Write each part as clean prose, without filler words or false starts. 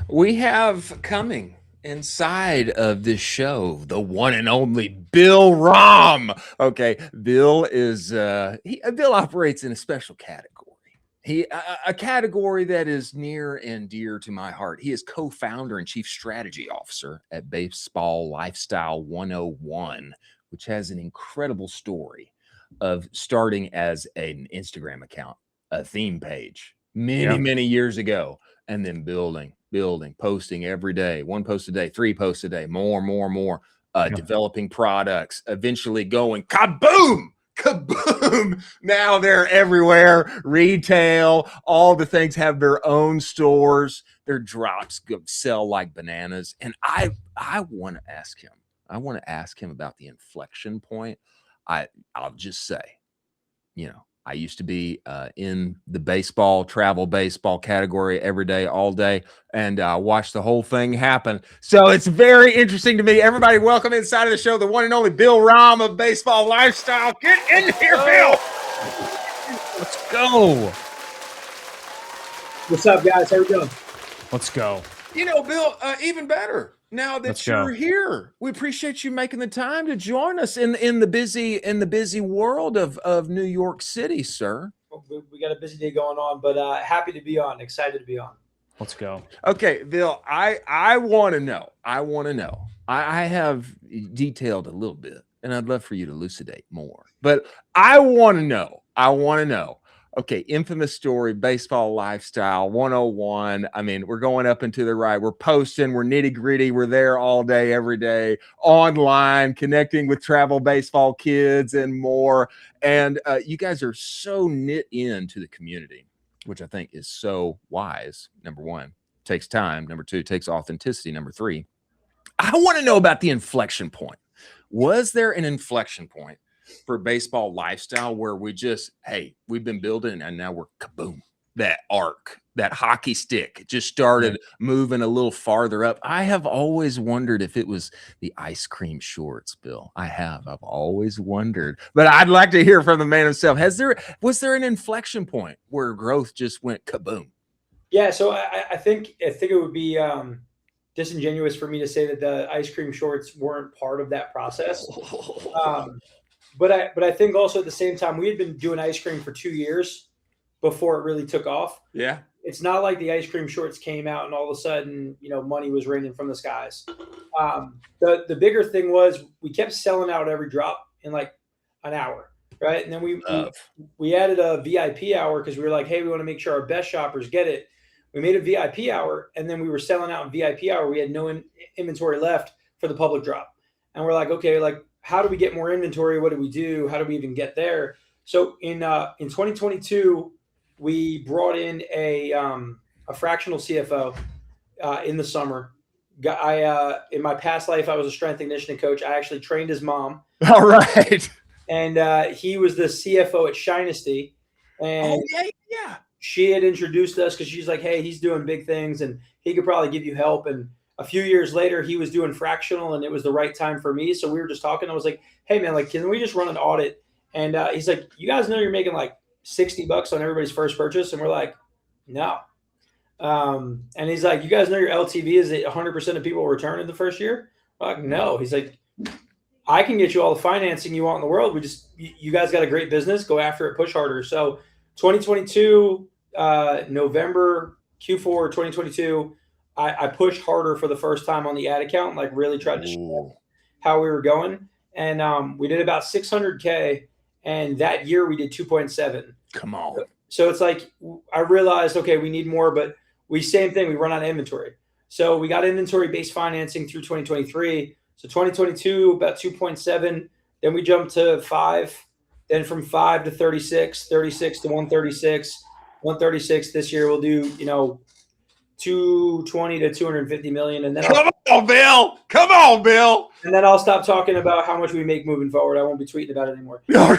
We have coming inside of this show the one and only Bill Rom. Okay, Bill is Bill operates in a special category. A category that is near and dear to my heart. He is co-founder and chief strategy officer at Baseball Lifestyle 101, which has an incredible story of starting as an Instagram account, a theme page many years ago, and then building, posting every day, one post a day, three posts a day, more, developing products, eventually going kaboom, kaboom. Now they're everywhere. Retail, all the things have their own stores. Their drops sell like bananas. And I want to ask him. I want to ask him about the inflection point. I'll just say, I used to be in the travel baseball category every day, all day, and watch the whole thing happen. So it's very interesting to me. Everybody, welcome inside of the show, the one and only Bill Rom of Baseball Lifestyle. Get in here, Bill. Let's go. What's up, guys? How we doing? Let's go. Bill, even better. Now that you're here, we appreciate you making the time to join us in the busy world of New York City, sir. We got a busy day going on, but happy to be on. Excited to be on. Let's go. Okay, Bill, I want to know. I have detailed a little bit, and I'd love for you to elucidate more. But I want to know. Okay, infamous story, Baseball Lifestyle 101. I mean, we're going up and to the right. We're posting, we're nitty gritty. We're there all day, every day, online, connecting with travel baseball kids and more. And you guys are so knit into the community, which I think is so wise. Number one, takes time. Number two, takes authenticity. Number three, I want to know about the inflection point. Was there an inflection point for Baseball Lifestyle where we've been building and now we're kaboom, that arc, that hockey stick just started moving a little farther up? I have always wondered if it was the ice cream shorts, Bill. I've always wondered, but I'd like to hear from the man himself. Was there an inflection point where growth just went kaboom? Yeah, so I think it would be disingenuous for me to say that the ice cream shorts weren't part of that process. But I think also at the same time, we had been doing ice cream for 2 years before it really took off. Yeah. It's not like the ice cream shorts came out and all of a sudden, money was raining from the skies. The bigger thing was we kept selling out every drop in like an hour, right? And then we added a VIP hour because we were like, hey, we want to make sure our best shoppers get it. We made a VIP hour, and then we were selling out in VIP hour. We had no inventory left for the public drop. And we're like, okay, like, how do we get more inventory? What do we do? How do we even get there? So in 2022, we brought in a fractional CFO in the summer. In my past life, I was a strength and conditioning coach. I actually trained his mom. All right. And he was the CFO at Shinesty. And yeah. She had introduced us because she's like, hey, he's doing big things and he could probably give you help. And a few years later, he was doing fractional and it was the right time for me. So we were just talking. I was like, hey, man, like, can we just run an audit? And he's like, you guys know you're making like $60 on everybody's first purchase? And we're like, no. And he's like, you guys know your LTV is that 100% of people return in the first year? We're like, no. He's like, I can get you all the financing you want in the world. You guys got a great business. Go after it, push harder. So 2022, November, Q4 2022, I pushed harder for the first time on the ad account, like really tried to show how we were going. And we did about 600K. And that year we did 2.7. Come on. So it's like, I realized, okay, we need more, but same thing, we run out of inventory. So we got inventory-based financing through 2023. So 2022, about 2.7. Then we jumped to 5. Then from 5 to 36, 36 to 136. 136 this year we'll do, 220 to 250 million. And then Come on, Bill. And then I'll stop talking about how much we make moving forward. I won't be tweeting about it anymore. All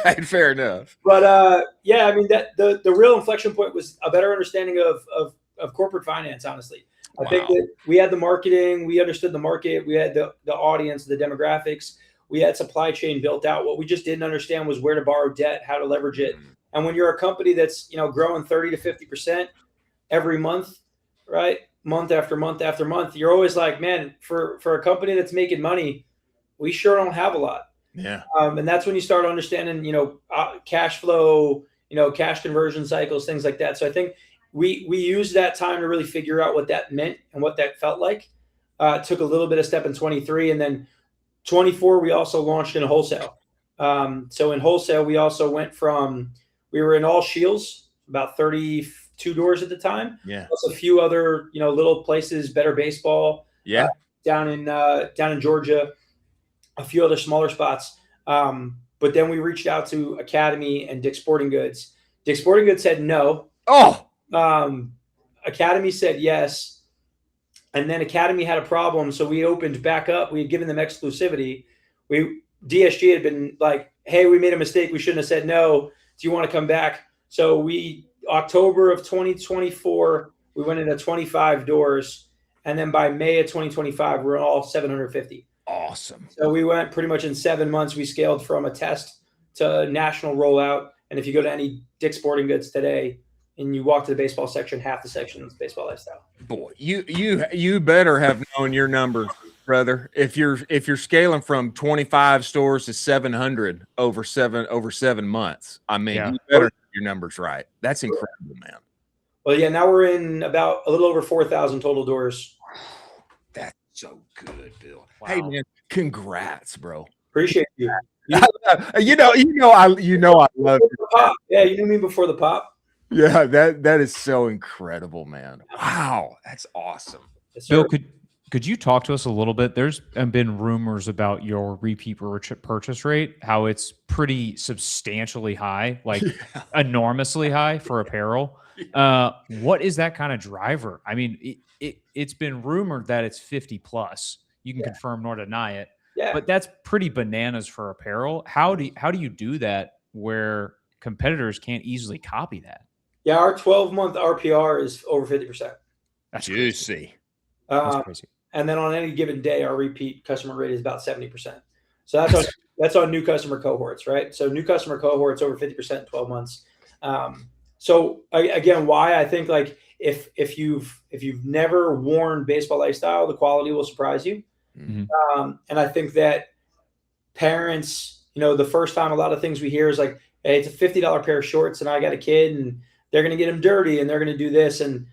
right, fair enough. But yeah, I mean that the real inflection point was a better understanding of corporate finance, honestly. I think that we had the marketing, we understood the market, we had the audience, the demographics, we had supply chain built out. What we just didn't understand was where to borrow debt, how to leverage it. And when you're a company that's, growing 30 to 50% every month, right? Month after month after month, you're always like, man, for a company that's making money, we sure don't have a lot. Yeah. And that's when you start understanding, cash flow, cash conversion cycles, things like that. So I think we used that time to really figure out what that meant and what that felt like. Took a little bit of step in 23, and then 24 we also launched in wholesale. So in wholesale, we also went from, we were in all Shields, about 32 doors at the time. Yeah. Plus a few other, little places, Better Baseball, Yeah. down in Georgia, a few other smaller spots. But then we reached out to Academy and Dick's Sporting Goods. Dick's Sporting Goods said no. Oh, Academy said yes. And then Academy had a problem, so we opened back up. We had given them exclusivity. DSG had been like, hey, we made a mistake. We shouldn't have said no. Do you want to come back? So October of 2024, we went into 25 doors. And then by May of 2025, we're all 750. awesome. So we went pretty much in 7 months. We scaled from a test to national rollout. And if you go to any Dick's Sporting Goods today and you walk to the baseball section, half the section is baseball lifestyle. Boy, you better have known your numbers, brother. If you're scaling from 25 stores to 700 over 7 months, I mean, you better have your numbers right. That's incredible, man. Well, yeah, now we're in about a little over 4,000 total doors. That's so good, Bill. Wow. Hey, man, congrats, bro. Appreciate you. I love you. Pop. Yeah, you knew me before the pop. Yeah, that is so incredible, man. Wow, that's awesome. Yes, Bill, could you talk to us a little bit? There's been rumors about your repeat purchase rate, how it's pretty substantially high, like enormously high for apparel. What is that kind of driver? I mean, it's been rumored that it's 50 plus. You can confirm nor deny it. Yeah. But that's pretty bananas for apparel. How do you do that where competitors can't easily copy that? Yeah, our 12-month RPR is over 50%. That's juicy. That's crazy. And then on any given day, our repeat customer rate is about 70%. So that's on new customer cohorts, right? So new customer cohorts over 50% in 12 months. So again, why I think like if you've never worn baseball lifestyle, the quality will surprise you. Mm-hmm. And I think that parents, the first time a lot of things we hear is like, hey, it's a $50 pair of shorts and I got a kid and they're going to get them dirty and they're going to do this. And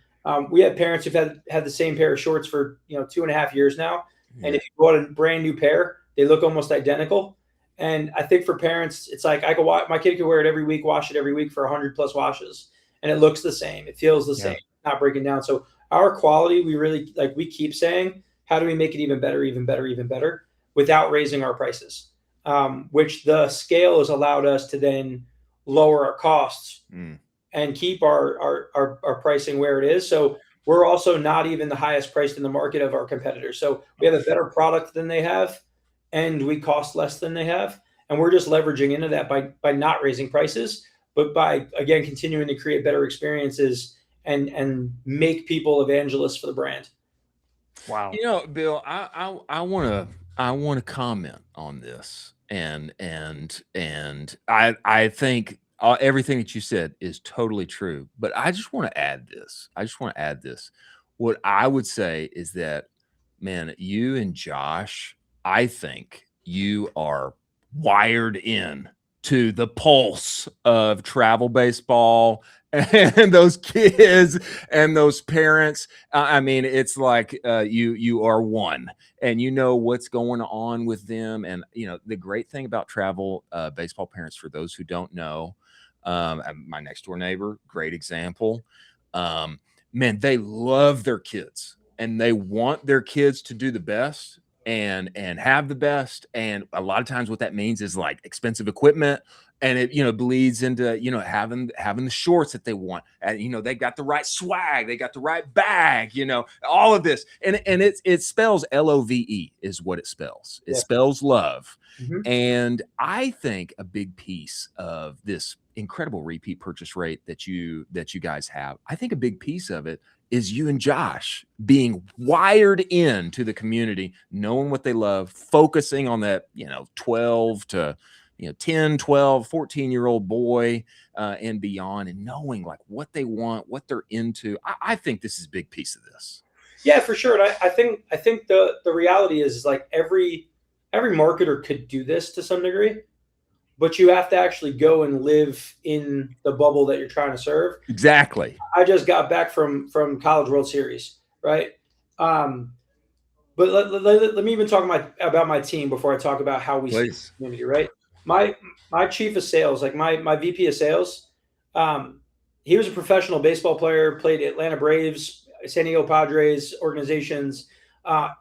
we have parents who've had the same pair of shorts for 2.5 years now. Yeah. And if you bought a brand new pair, they look almost identical. And I think for parents, it's like my kid could wear it every week, wash it every week for 100 plus washes, and it looks the same. It feels the same, not breaking down. So our quality, we keep saying, how do we make it even better, even better, even better, without raising our prices? Which the scale has allowed us to then lower our costs and keep our pricing where it is. So we're also not even the highest priced in the market of our competitors. So we have a better product than they have, and we cost less than they have. And we're just leveraging into that by not raising prices, but by, again, continuing to create better experiences and make people evangelists for the brand. Wow. Bill, I want to comment on this, and I think everything that you said is totally true. But I just want to add this. What I would say is that, man, you and Josh, I think you are wired in to the pulse of travel baseball and those kids and those parents. I mean, it's like you are one, and you know what's going on with them. And the great thing about travel baseball parents, for those who don't know, my next door neighbor, great example. Man, they love their kids and they want their kids to do the best and have the best. And a lot of times what that means is like expensive equipment, and it bleeds into having the shorts that they want, and they got the right swag, they got the right bag, all of this, and it spells LOVE is what it spells. It spells love. Mm-hmm. And I think a big piece of this incredible repeat purchase rate that you guys have, I think a big piece of it is you and Josh being wired into the community, knowing what they love, focusing on that 12 to 10, 12, 14-year-old boy and beyond, and knowing like what they want, what they're into. I think this is a big piece of this. Yeah, for sure. And I think the reality is like every marketer could do this to some degree, but you have to actually go and live in the bubble that you're trying to serve. Exactly. I just got back from College World Series, right? But let me even talk about my team before I talk about how we see the community, right? My chief of sales, like my VP of sales, he was a professional baseball player, played Atlanta Braves, San Diego Padres organizations.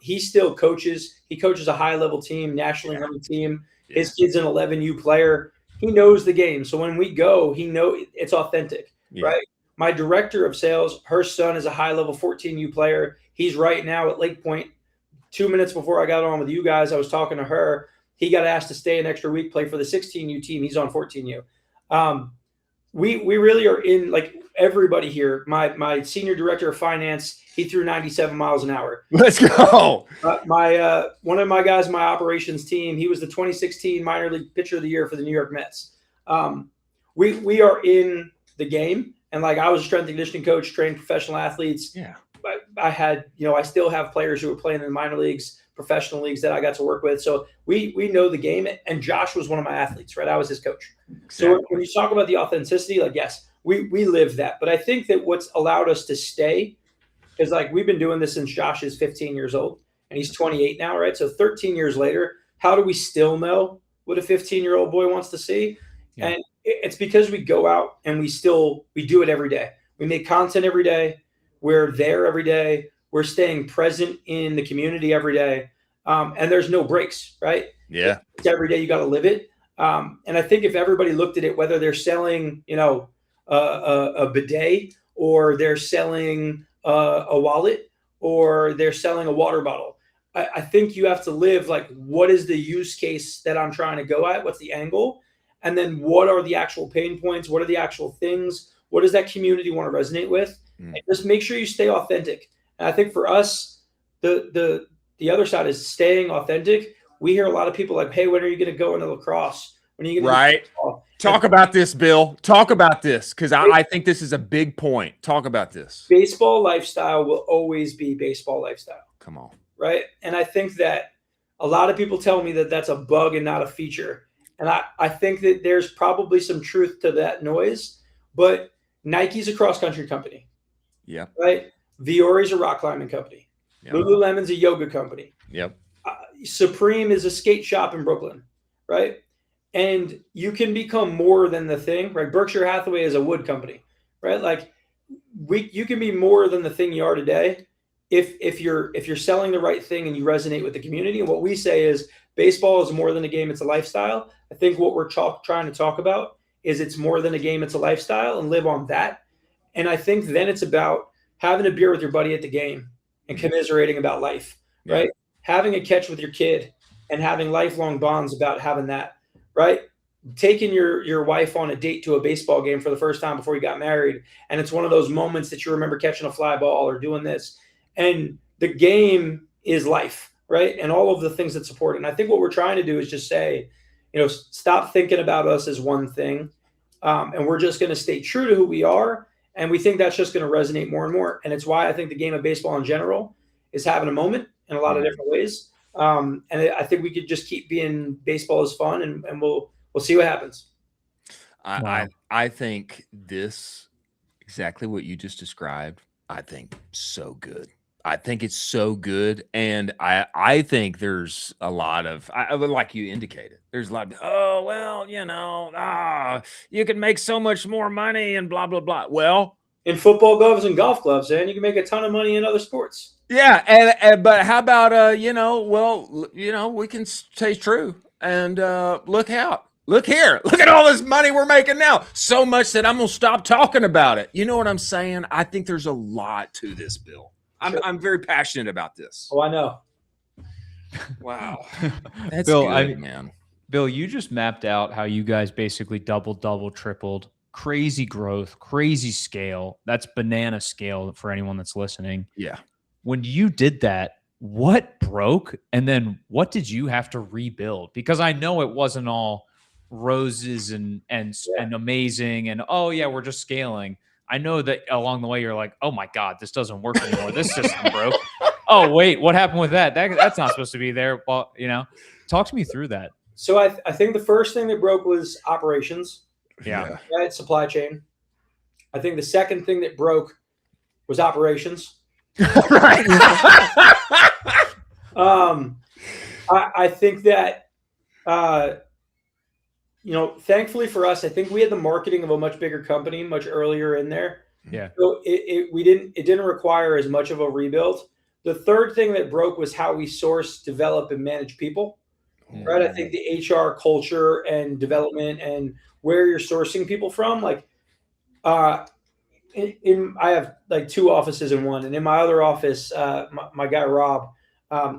He still coaches. He coaches a high-level team, nationally known team. Yeah. His kid's an 11U player. He knows the game. So when we go, he knows it's authentic, right? My director of sales, her son is a high-level 14U player. He's right now at Lake Point. 2 minutes before I got on with you guys, I was talking to her. He got asked to stay an extra week, play for the 16U team. He's on 14U. We really are in, like, everybody here. My senior director of finance, he threw 97 miles an hour. Let's go. One of my guys, my operations team, he was the 2016 minor league pitcher of the year for the New York Mets. We are in the game, and like I was a strength and conditioning coach, trained professional athletes. Yeah. I had, I still have players who were playing in the minor leagues, professional leagues that I got to work with. So we know the game, and Josh was one of my athletes, right? I was his coach. Exactly. So when you talk about the authenticity, like, yes, we live that. But I think that what's allowed us to stay is like, we've been doing this since Josh is 15 years old and he's 28 now, right? So 13 years later, how do we still know what a 15-year-old boy wants to see? Yeah. And it's because we go out and we do it every day. We make content every day. We're there every day. We're staying present in the community every day. And there's no breaks, right? Yeah. It's every day you got to live it. And I think if everybody looked at it, whether they're selling, a bidet, or they're selling a wallet, or they're selling a water bottle, I think you have to live like, what is the use case that I'm trying to go at? What's the angle? And then what are the actual pain points? What are the actual things? What does that community want to resonate with? And just make sure you stay authentic. And I think for us, the other side is staying authentic. We hear a lot of people like, hey, when are you going to go into lacrosse? When are you going to talk about this, Bill? Talk about this, because I think this is a big point. Talk about this. Baseball lifestyle will always be baseball lifestyle. Come on. Right? And I think that a lot of people tell me that that's a bug and not a feature. And I think that there's probably some truth to that noise. But Nike's a cross-country company. Yeah. Right? Viori's a rock climbing company. Yep. Lululemon's a yoga company. Yep. Supreme is a skate shop in Brooklyn, right? And you can become more than the thing, right? Berkshire Hathaway is a wood company, right? Like you can be more than the thing you are today if you're selling the right thing and you resonate with the community. And what we say is baseball is more than a game, it's a lifestyle. I think what we're trying to talk about is it's more than a game, it's a lifestyle, and live on that. And I think then it's about having a beer with your buddy at the game and commiserating about life, right? Having a catch with your kid and having lifelong bonds about having that, right? Taking your wife on a date to a baseball game for the first time before you got married. And it's one of those moments that you remember catching a fly ball or doing this. And the game is life, right? And all of the things that support it. And I think what we're trying to do is just say, stop thinking about us as one thing. And we're just going to stay true to who we are. And we think that's just going to resonate more and more. And it's why I think the game of baseball in general is having a moment in a lot of different ways. And I think we could just keep being baseball is fun, and we'll see what happens. I think this, exactly what you just described, I think so good. I think it's so good. And I think there's a lot of, like you indicated, there's a lot of, you can make so much more money and blah, blah, blah. Well, in football gloves and golf gloves, and you can make a ton of money in other sports. Yeah. And but how about, we can stay true and look out. Look here. Look at all this money we're making now. So much that I'm going to stop talking about it. You know what I'm saying? I think there's a lot to this, Bill. I'm very passionate about this. Oh, I know. Wow. That's Bill, good, man. Bill, you just mapped out how you guys basically doubled, tripled, crazy growth, crazy scale. That's banana scale for anyone that's listening. Yeah. When you did that, what broke? And then what did you have to rebuild? Because I know it wasn't all roses and amazing and oh yeah, we're just scaling. I know that along the way you're like, oh my God, this doesn't work anymore. This system broke. Oh wait, what happened with that? That's not supposed to be there. Well, talk to me through that. So I think the first thing that broke was operations. Yeah. Right, supply chain. I think the second thing that broke was operations. Right. I think that, thankfully for us, I think we had the marketing of a much bigger company much earlier in there. Yeah. So it didn't require as much of a rebuild. The third thing that broke was how we source, develop, and manage people. Right. I think the HR culture and development and where you're sourcing people from, like, I have like 2 offices in one, and in my other office, my guy Rob,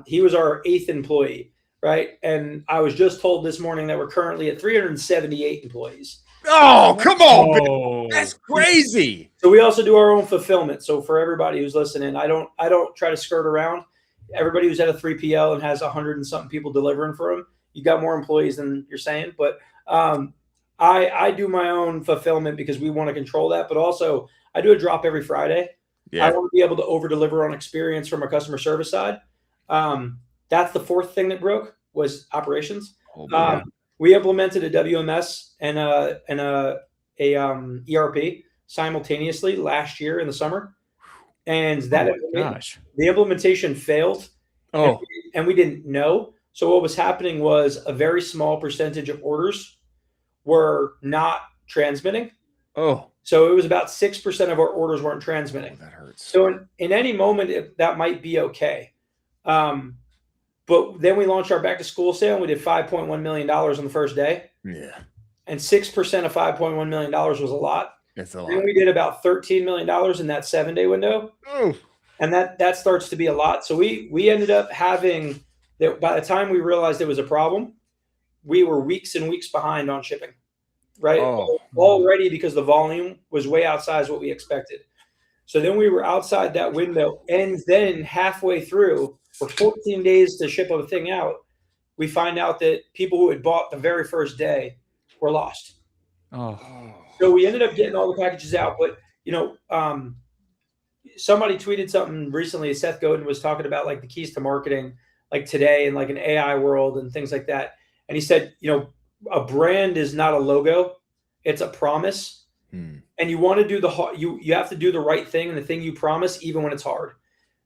he was our 8th employee, right? And I was just told this morning that we're currently at 378 employees. Oh, come on, Bill. That's crazy. So we also do our own fulfillment. So for everybody who's listening, I don't try to skirt around. Everybody who's at a 3PL and has 100 and something people delivering for them, you got more employees than you're saying. But I do my own fulfillment because we want to control that. But also, I do a drop every Friday. Yeah. I want to be able to over deliver on experience from a customer service side. That's the fourth thing that broke was operations. We implemented a WMS and a ERP simultaneously last year in the summer, and the implementation failed. And we didn't know. So what was happening was a very small percentage of orders were not transmitting. So it was about 6% of our orders weren't transmitting. That hurts. So in any moment, that might be okay. But then we launched our back to school sale and we did $5.1 million on the first day. Yeah. And 6% of $5.1 million was a lot. That's a lot. Then we did about $13 million in that 7-day window. And that starts to be a lot. So we ended up having that by the time we realized it was a problem, we were weeks and weeks behind on shipping. Right. Already because the volume was way outside what we expected. So then we were outside that window. And then halfway through, for 14 days to ship a thing out, we find out that people who had bought the very first day were lost. So we ended up getting all the packages out. But, somebody tweeted something recently. Seth Godin was talking about like the keys to marketing, like today in like an AI world and things like that. And he said, a brand is not a logo, it's a promise. And you want to do you have to do the right thing and the thing you promise, even when it's hard.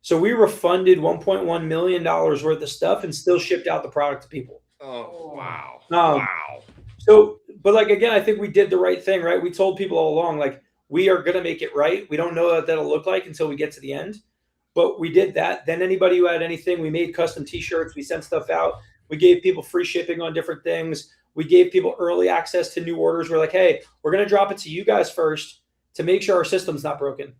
So we refunded $1.1 million worth of stuff and still shipped out the product to people. Wow. So, but like, again, I think we did the right thing, right? We told people all along, like, we are going to make it right. We don't know what that'll look like until we get to the end, but we did that. Then anybody who had anything, we made custom t-shirts. We sent stuff out. We gave people free shipping on different things. We gave people early access to new orders. We're like, hey, we're going to drop it to you guys first to make sure our system's not broken.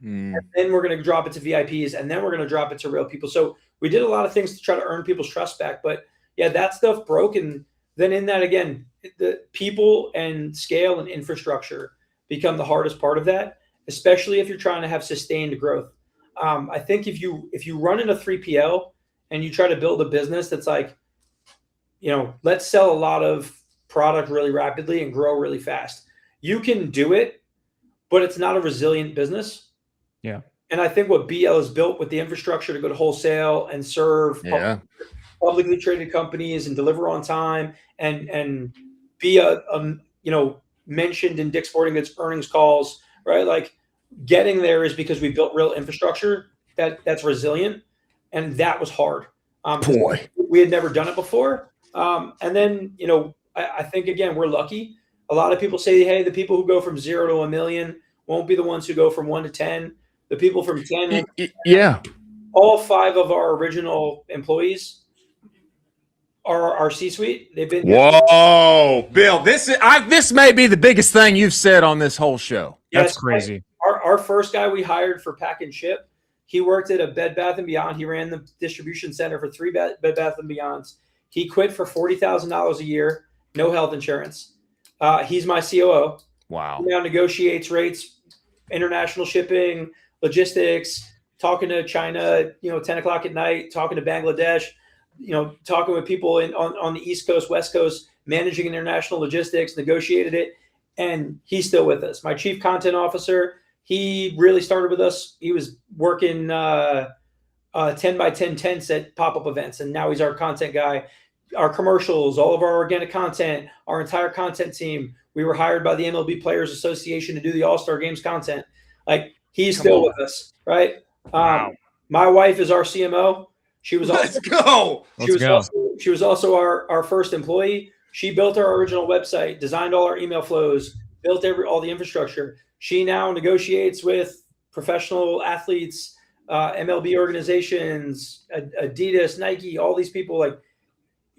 And then we're going to drop it to VIPs, and then we're going to drop it to real people. So we did a lot of things to try to earn people's trust back. But yeah, that stuff broke. And then in that, again, the people and scale and infrastructure become the hardest part of that, especially if you're trying to have sustained growth. I think if you run in a 3PL and you try to build a business that's like, let's sell a lot of product really rapidly and grow really fast. You can do it, but it's not a resilient business. Yeah. And I think what BL has built with the infrastructure to go to wholesale and serve publicly traded companies and deliver on time and be mentioned in Dick's Sporting Goods earnings calls, right? Like getting there is because we built real infrastructure that's resilient. And that was hard. We had never done it before. And then, I think, again, we're lucky. A lot of people say, hey, the people who go from 0 to 1 million won't be the ones who go from 1 to 10. The people from 10. Yeah. All 5 of our original employees are our C-suite. They've been. Whoa, Bill, this may be the biggest thing you've said on this whole show. That's crazy. Our first guy we hired for pack and ship, he worked at a Bed Bath & Beyond. He ran the distribution center for 3 Bed Bath & Beyonds. He quit for $40,000 a year, no health insurance. He's my COO. Wow. He now negotiates rates, international shipping, logistics, talking to China, 10 o'clock at night, talking to Bangladesh, talking with people on the East Coast, West Coast, managing international logistics, negotiated it, and he's still with us. My chief content officer, he really started with us. He was working 10 by 10 tents at pop-up events, and now he's our content guy. Our commercials, all of our organic content, our entire content team. We were hired by the MLB Players Association to do the All-Star Games content. Like, he's still with us, right? Wow. My wife is our CMO. She was Let's go. She was also our first employee. She built our original website, designed all our email flows, built all the infrastructure. She now negotiates with professional athletes, MLB organizations, Adidas, Nike, all these people. Like,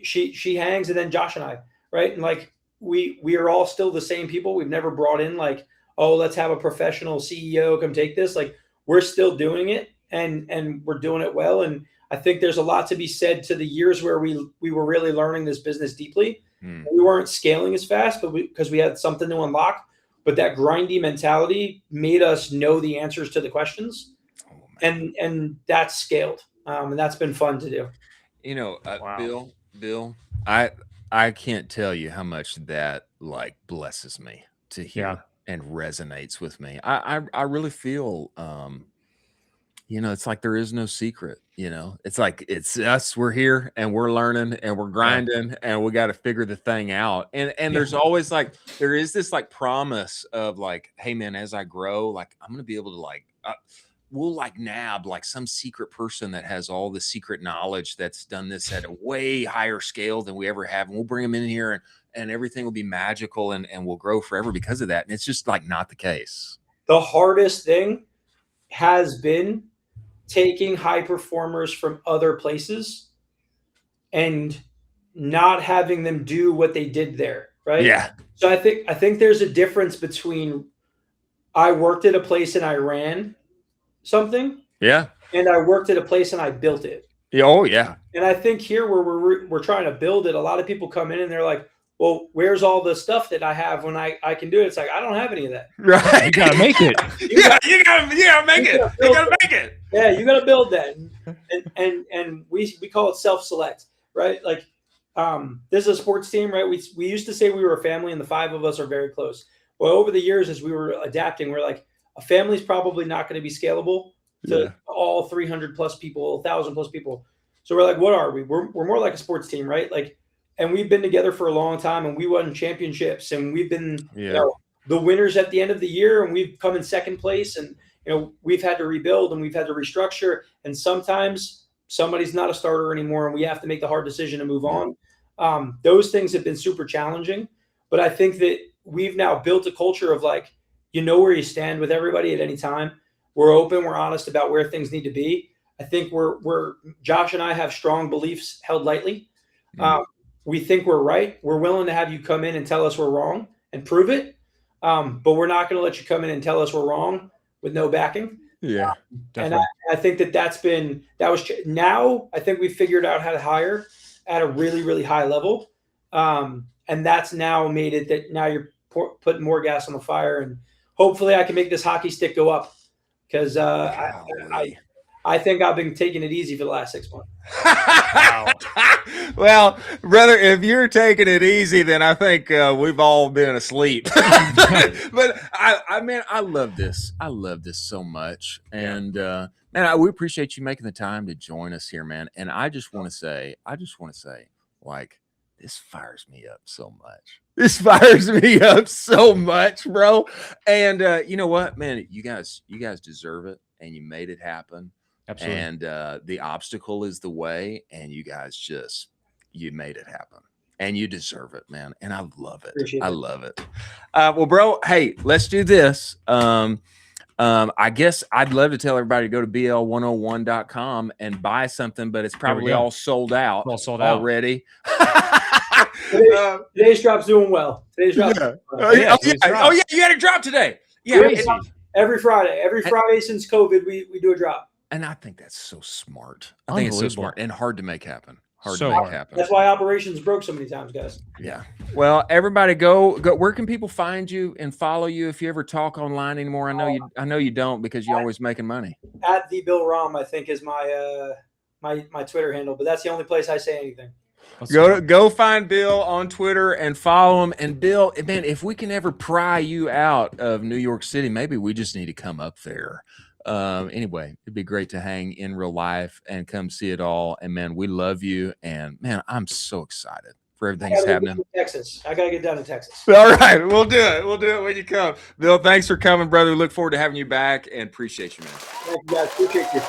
she hangs, and then Josh and I, right? And like, we are all still the same people. We've never brought in like, oh, let's have a professional CEO come take this. Like, we're still doing it, and we're doing it well. And I think there's a lot to be said to the years where we were really learning this business deeply. We weren't scaling as fast, but because we had something to unlock. But that grindy mentality made us know the answers to the questions, and that's scaled, and that's been fun to do. You know, Wow. Bill, I can't tell you how much that like blesses me to hear and resonates with me. I really feel, you know, it's like there is no secret. You know, it's like it's us. We're here and we're learning and we're grinding and we got to figure the thing out. And there's always like there is this like promise of like, hey man, as I grow, like I'm gonna be able to like we'll like nab like some secret person that has all the secret knowledge that's done this at a way higher scale than we ever have, and we'll bring them in here and everything will be magical and we'll grow forever because of that. And it's just like not the case. The hardest thing has been taking high performers from other places and not having them do what they did there, right? Yeah. So I think there's a difference between I worked at a place and I ran something, Yeah. and I worked at a place and I built it. Yeah. Oh yeah. And I think here where we're trying to build it, a lot of people come in and they're like, well, where's all the stuff that I have when I can do it? It's like, I don't have any of that. Right. You gotta make it. You gotta make it. You gotta make it. Yeah, you got to build that, and we call it self-select, right? Like, this is a sports team, right? We used to say we were a family, and the five of us are very close. Well, over the years, as we were adapting, we're like, a family's probably not going to be scalable to all 300 plus people, 1,000 plus people. So we're like, what are we? We're more like a sports team, right? Like, and we've been together for a long time, and we won championships, and we've been you know, the winners at the end of the year, and we've come in second place, and you know, we've had to rebuild and we've had to restructure, and sometimes somebody's not a starter anymore and we have to make the hard decision to move on. Those things have been super challenging, but I think that we've now built a culture of like, you know, where you stand with everybody at any time. We're open, we're honest about where things need to be. I think we're Josh and I have strong beliefs held lightly. We think we're right. We're willing to have you come in and tell us we're wrong and prove it. But we're not going to let you come in and tell us we're wrong with no backing. Yeah. And I think now I think we figured out how to hire at a really, really high level. And that's now made it that now you're putting more gas on the fire, and hopefully I can make this hockey stick go up, because I think I've been taking it easy for the last 6 months. Wow. Well, brother, if you're taking it easy, then I think we've all been asleep. But I love this. I love this so much. And man, we appreciate you making the time to join us here, man. And I just want to say, like, this fires me up so much. This fires me up so much, bro. And you know what, man, you guys deserve it, and you made it happen. Absolutely. And the obstacle is the way, and you guys you made it happen, and you deserve it, man. And I love it. Appreciate I it. love it. Well, bro, hey, let's do this. I guess I'd love to tell everybody to go to bl101.com and buy something, but it's probably all sold out. All sold out already. Today's drop's doing well. Today's drop. Oh yeah, you had a drop today. Yeah, every Friday. Every Friday since COVID, we do a drop. And I think that's so smart. I think it's so smart and hard to make happen. That's why operations broke so many times, guys. Yeah. Well, everybody go. Where can people find you and follow you if you ever talk online anymore? I know you don't, because you're always making money. At the Bill Rom, I think, is my my Twitter handle, but that's the only place I say anything. Go find Bill on Twitter and follow him. And Bill, man, if we can ever pry you out of New York City, maybe we just need to come up there. Anyway, it'd be great to hang in real life and come see it all. And man, we love you. And man, I'm so excited for everything that's happening. Texas. I gotta get down to Texas. All right, we'll do it. We'll do it when you come. Bill, thanks for coming, brother. Look forward to having you back and appreciate you, man. Thank you, guys. Appreciate you.